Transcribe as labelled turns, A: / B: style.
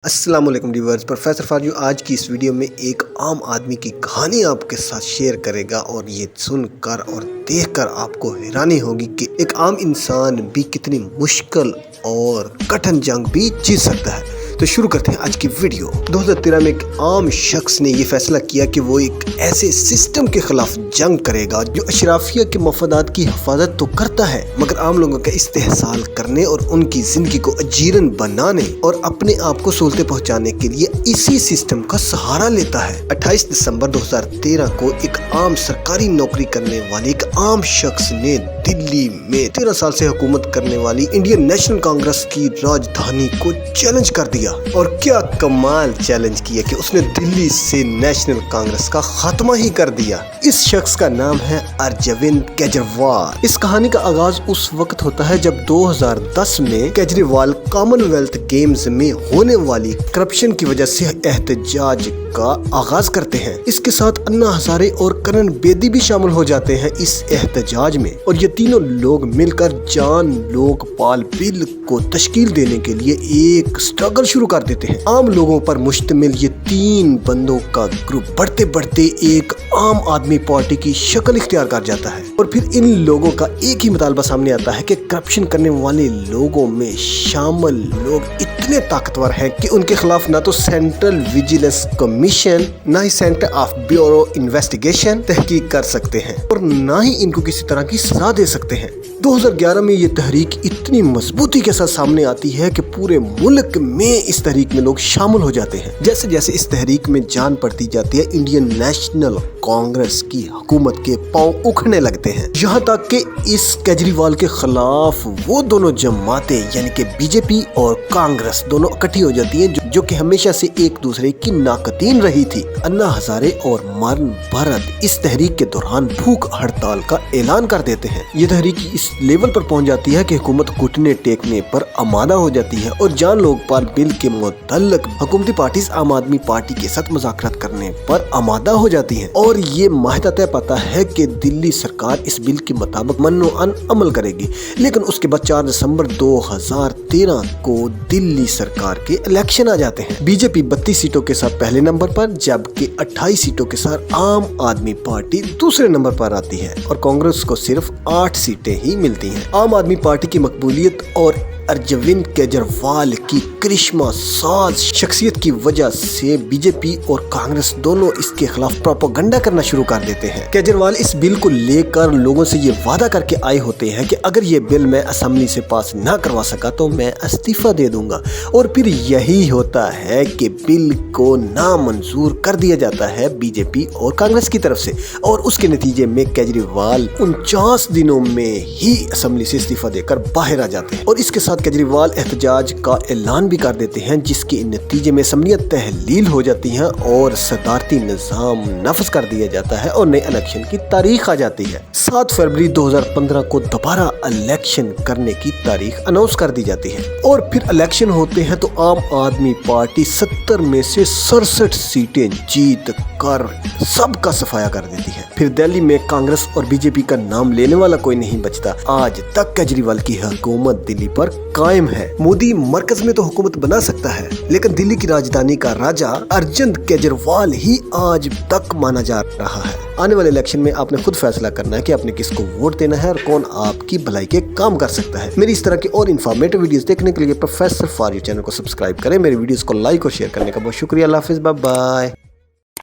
A: السلام علیکم ڈیورز، پروفیسر فارجو آج کی اس ویڈیو میں ایک عام آدمی کی کہانی آپ کے ساتھ شیئر کرے گا اور یہ سن کر اور دیکھ کر آپ کو حیرانی ہوگی کہ ایک عام انسان بھی کتنی مشکل اور کٹھن جنگ بھی جیت سکتا ہے۔ تو شروع کرتے ہیں آج کی ویڈیو۔ 2013 میں ایک عام شخص نے یہ فیصلہ کیا کہ وہ ایک ایسے سسٹم کے خلاف جنگ کرے گا جو اشرافیہ کے مفادات کی حفاظت تو کرتا ہے مگر عام لوگوں کا استحصال کرنے اور ان کی زندگی کو اجیرن بنانے اور اپنے آپ کو سہولتیں پہنچانے کے لیے اسی سسٹم کا سہارا لیتا ہے۔ 28 دسمبر 2013 کو ایک عام سرکاری نوکری کرنے والے ایک عام شخص نے دلی میں 13 سال سے حکومت کرنے والی انڈین نیشنل کانگریس کی راجدھانی کو چیلنج کر دیا، اور کیا کمال چیلنج کیا کہ اس نے دلی سے نیشنل کانگریس کا خاتمہ ہی کر دیا۔ اس شخص کا نام ہے ارجوند کیجریوال۔ اس کہانی کا آغاز اس وقت ہوتا ہے جب 2010 میں کیجریوال کامن ویلتھ گیمز میں ہونے والی کرپشن کی وجہ سے احتجاج کا آغاز کرتے ہیں۔ اس کے ساتھ انا ہزارے اور کرن بیدی بھی شامل ہو جاتے ہیں اس احتجاج میں، اور یہ تینوں لوگ مل کر جان لوک پال بل کو تشکیل دینے کے لیے ایک سٹرگل شروع کر دیتے ہیں۔ عام لوگوں پر مشتمل یہ 3 بندوں کا گروپ بڑھتے بڑھتے ایک عام آدمی پارٹی کی شکل اختیار کر جاتا ہے، اور پھر ان لوگوں کا ایک ہی مطالبہ سامنے آتا ہے کہ کرپشن کرنے والے لوگوں میں شامل لوگ اتنے طاقتور ہیں کہ ان کے خلاف نہ تو سینٹرل ویجیلنس کمیشن نہ ہی سینٹر آف بیورو انویسٹیگیشن تحقیق کر سکتے ہیں اور نہ ہی ان کو کسی طرح کی سزا دے سکتے ہیں۔ 2011 میں یہ تحریک اتنی مضبوطی کے ساتھ سامنے آتی ہے کہ پورے ملک میں اس تحریک میں لوگ شامل ہو جاتے ہیں۔ جیسے جیسے اس تحریک میں جان پڑتی جاتی ہے، انڈین نیشنل کانگریس کی حکومت کے پاؤں اکھڑنے لگتے ہیں، یہاں تک کہ اس کیجریوال کے خلاف وہ دونوں جماعتیں یعنی کہ بی جے پی اور کانگریس دونوں اکٹھی ہو جاتی ہیں جو کہ ہمیشہ سے ایک دوسرے کی ناقدین رہی تھی۔ انا ہزارے اور مارن بھرت اس تحریک کے دوران بھوک ہڑتال کا اعلان کر دیتے ہیں۔ یہ تحریک اس لیول پر پہنچ جاتی ہے کہ حکومت گھٹنے ٹیکنے پر آمادہ ہو جاتی ہے اور جان لوک پال بل کے متعلق حکومتی پارٹیز عام آدمی پارٹی کے ساتھ مذاکرات کرنے پر آمادہ ہو جاتی ہیں، اور یہ معاہدہ طے پاتا ہے کہ دلی سرکار اس بل کے مطابق منوعاً عمل کرے گی۔ لیکن اس کے بعد 4 دسمبر 2013 کو دلی سرکار کے الیکشن آ جاتے ہیں۔ بی جے پی 32 سیٹوں کے ساتھ پہلے نمبر پر، جبکہ 28 سیٹوں کے ساتھ عام آدمی پارٹی دوسرے نمبر پر آتی ہے، اور کانگریس کو صرف 8 سیٹیں ہی ملتی ہیں۔ عام آدمی پارٹی کی مقبولیت اور ارجوند کیجریوال کی کرشمہ ساز شخصیت کی وجہ سے بی جے پی اور کانگریس دونوں اس کے خلاف پروپیگنڈا کرنا شروع کر دیتے ہیں۔ کیجریوال اس بل کو لے کر لوگوں سے یہ وعدہ کر کے آئے ہوتے ہیں کہ اگر یہ بل میں اسمبلی سے پاس نہ کروا سکا تو میں استعفیٰ دے دوں گا، اور پھر یہی ہوتا ہے کہ بل کو نامنظور کر دیا جاتا ہے بی جے پی اور کانگریس کی طرف سے، اور اس کے نتیجے میں کیجریوال 49 دنوں میں ہی اسمبلی سے استعفیٰ دے کر باہر آ جاتے ہیں، اور اس کے ساتھ کیجریوال احتجاج کا اعلان بھی کر دیتے ہیں، جس کے نتیجے میں اسمبلیاں تحلیل ہو جاتی ہیں اور صدارتی نظام نافذ کر دیا جاتا ہے اور نئے الیکشن کی تاریخ آ جاتی ہے۔ 7 فروری 2015 کو دوبارہ الیکشن کرنے کی تاریخ اناؤنس کر دی جاتی ہے، اور پھر الیکشن ہوتے ہیں تو عام آدمی پارٹی 70 میں سے 67 سیٹیں جیت کر سب کا صفایا کر دیتی ہے۔ پھر دہلی میں کانگریس اور بی جے پی کا نام لینے والا کوئی نہیں بچتا۔ آج تک کیجریوال کی حکومت دلی پر قائم ہے۔ مودی مرکز میں تو حکومت بنا سکتا ہے، لیکن دلی کی راجدھانی کا راجہ ارجوند کیجریوال ہی آج تک مانا جا رہا ہے۔ آنے والے الیکشن میں آپ نے خود فیصلہ کرنا ہے کہ آپ نے کس کو ووٹ دینا ہے اور کون آپ کی بھلائی کے کام کر سکتا ہے۔ میری اس طرح کی اور انفارمیٹو ویڈیوز دیکھنے کے لیے پروفیسر فارجو چینل کو سبسکرائب کریں۔ میری ویڈیوز کو لائک اور شیئر کرنے کا بہت شکریہ۔ اللہ حافظ، بائے بائے۔